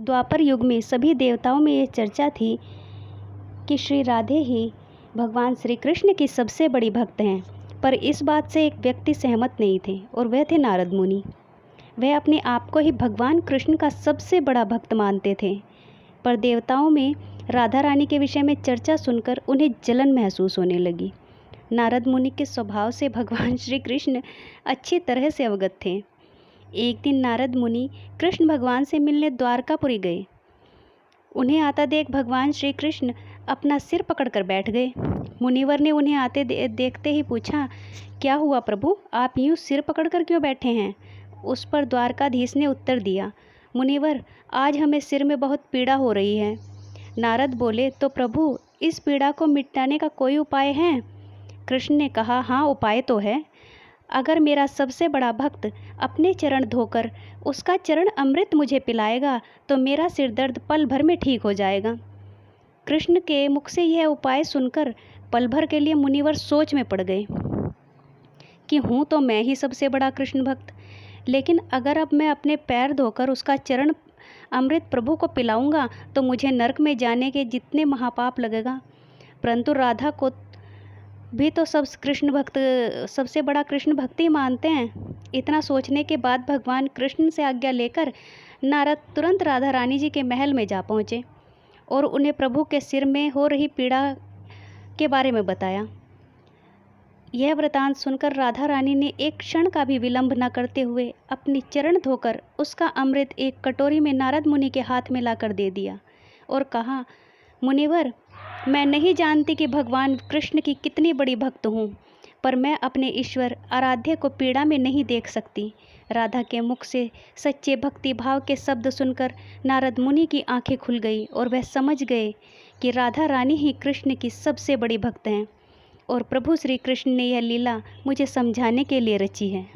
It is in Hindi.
द्वापर युग में सभी देवताओं में ये चर्चा थी कि श्री राधे ही भगवान श्री कृष्ण की सबसे बड़ी भक्त हैं, पर इस बात से एक व्यक्ति सहमत नहीं थे और वह थे नारद मुनि। वह अपने आप को ही भगवान कृष्ण का सबसे बड़ा भक्त मानते थे, पर देवताओं में राधा रानी के विषय में चर्चा सुनकर उन्हें जलन महसूस होने लगी। नारद मुनि के स्वभाव से भगवान श्री कृष्ण अच्छी तरह से अवगत थे। एक दिन नारद मुनि कृष्ण भगवान से मिलने द्वारकापुरी गए। उन्हें आता देख भगवान श्री कृष्ण अपना सिर पकड़कर बैठ गए। मुनिवर ने उन्हें आते देखते ही पूछा, क्या हुआ प्रभु, आप यूँ सिर पकड़कर क्यों बैठे हैं? उस पर द्वारकाधीश ने उत्तर दिया, मुनिवर, आज हमें सिर में बहुत पीड़ा हो रही है। नारद बोले, तो प्रभु, इस पीड़ा को मिटाने का कोई उपाय है? कृष्ण ने कहा, हाँ, उपाय तो है। अगर मेरा सबसे बड़ा भक्त अपने चरण धोकर उसका चरण अमृत मुझे पिलाएगा तो मेरा सिर दर्द पल भर में ठीक हो जाएगा। कृष्ण के मुख से यह उपाय सुनकर पल भर के लिए मुनिवर सोच में पड़ गए कि हूँ तो मैं ही सबसे बड़ा कृष्ण भक्त, लेकिन अगर अब मैं अपने पैर धोकर उसका चरण अमृत प्रभु को पिलाऊंगा तो मुझे नरक में जाने के जितने महापाप लगेगा। परंतु राधा को भी तो सबसे बड़ा कृष्ण भक्त ही मानते हैं। इतना सोचने के बाद भगवान कृष्ण से आज्ञा लेकर नारद तुरंत राधा रानी जी के महल में जा पहुँचे और उन्हें प्रभु के सिर में हो रही पीड़ा के बारे में बताया। यह वृतांत सुनकर राधा रानी ने एक क्षण का भी विलंब न करते हुए अपनी चरण धोकर उसका अमृत एक कटोरी में नारद मुनि के हाथ में लाकर दे दिया और कहा, मुनिवर, मैं नहीं जानती कि भगवान कृष्ण की कितनी बड़ी भक्त हूँ, पर मैं अपने ईश्वर आराध्य को पीड़ा में नहीं देख सकती। राधा के मुख से सच्चे भक्ति भाव के शब्द सुनकर नारद मुनि की आंखें खुल गई और वह समझ गए कि राधा रानी ही कृष्ण की सबसे बड़ी भक्त हैं और प्रभु श्री कृष्ण ने यह लीला मुझे समझाने के लिए रची है।